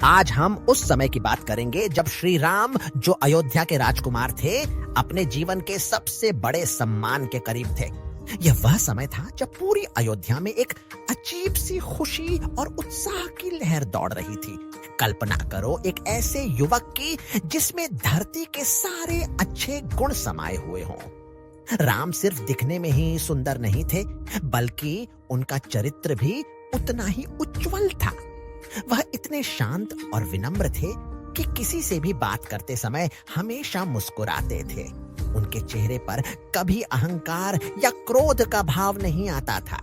आज हम उस समय की बात करेंगे जब श्री राम, जो अयोध्या के राजकुमार थे, अपने जीवन के सबसे बड़े सम्मान के करीब थे। यह वह समय था जब पूरी अयोध्या में एक अजीब सी खुशी और उत्साह की लहर दौड़ रही थी। कल्पना करो एक ऐसे युवक की जिसमें धरती के सारे अच्छे गुण समाये हुए हों। राम सिर्फ दिखने में ही सुंदर नहीं थे, बल्कि उनका चरित्र भी उतना ही उज्जवल था। वह इतने शांत और विनम्र थे कि किसी से भी बात करते समय हमेशा मुस्कुराते थे। उनके चेहरे पर कभी अहंकार या क्रोध का भाव नहीं आता था।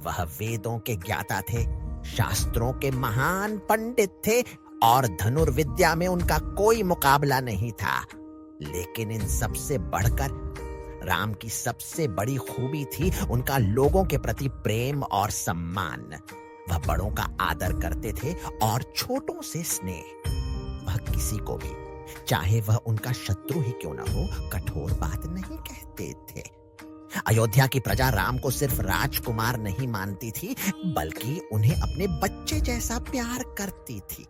वह वेदों के ज्ञाता थे, शास्त्रों के महान पंडित थे और धनुर्विद्या में उनका कोई मुकाबला नहीं था। लेकिन इन सबसे बढ़कर राम की सबसे बड़ी खूबी थी उनका लोगों के प्रति प्रेम और सम्मान। वह बड़ों का आदर करते थे और छोटों से स्नेह। वह किसी को भी, चाहे वह उनका शत्रु ही क्यों न हो, कठोर बात नहीं कहते थे। अयोध्या की प्रजा राम को सिर्फ राजकुमार नहीं मानती थी, बल्कि उन्हें अपने बच्चे जैसा प्यार करती थी।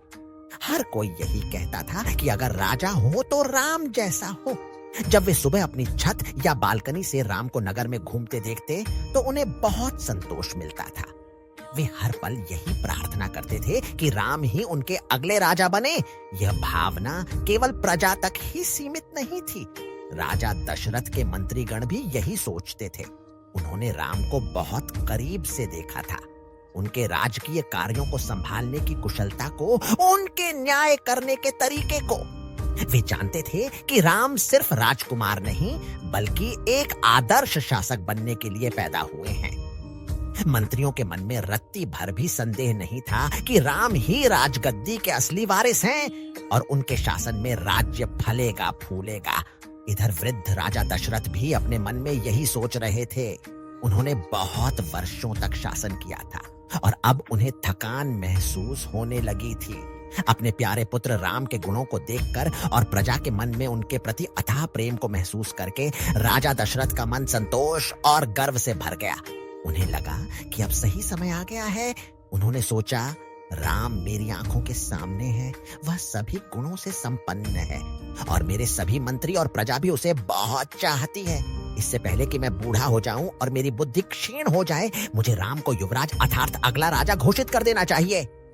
हर कोई यही कहता था कि अगर राजा हो तो राम जैसा हो। जब वे सुबह अपनी छत या बालकनी से राम को नगर में घूमते देखते तो उन्हें बहुत संतोष मिलता था। वे हर पल यही प्रार्थना करते थे कि राम ही उनके अगले राजा बने। यह भावना केवल प्रजा तक ही सीमित नहीं थी। राजा दशरथ के मंत्रीगण भी यही सोचते थे। उन्होंने राम को बहुत करीब से देखा था, उनके राजकीय कार्यों को संभालने की कुशलता को, उनके न्याय करने के तरीके को। वे जानते थे कि राम सिर्फ राजकुमार नहीं, बल्कि एक आदर्श शासक बनने के लिए पैदा हुए हैं। मंत्रियों के मन में रत्ती भर भी संदेह नहीं था कि राम ही राजगद्दी के असली वारिस हैं और उनके शासन में राज्य फलेगा फूलेगा। इधर वृद्ध राजा दशरथ भी अपने मन में यही सोच रहे थे। उन्होंने बहुत वर्षों तक शासन किया था और अब उन्हें थकान महसूस होने लगी थी। अपने प्यारे पुत्र राम के गुणों को देखकर और प्रजा के मन में उनके प्रति अथाह प्रेम को महसूस करके राजा दशरथ का मन संतोष और गर्व से भर गया। उन्हें लगा कि अब सही समय आ गया है। उन्होंने सोचा, राम मेरी आंखों के सामने है, वह सभी गुणों से संपन्न है और मेरे सभी मंत्री और प्रजा भी उसे बहुत चाहती है। इससे पहले कि मैं बूढ़ा हो जाऊं और मेरी बुद्धि क्षीण हो जाए, मुझे राम को युवराज अर्थात अगला राजा घोषित कर देना चाहिए।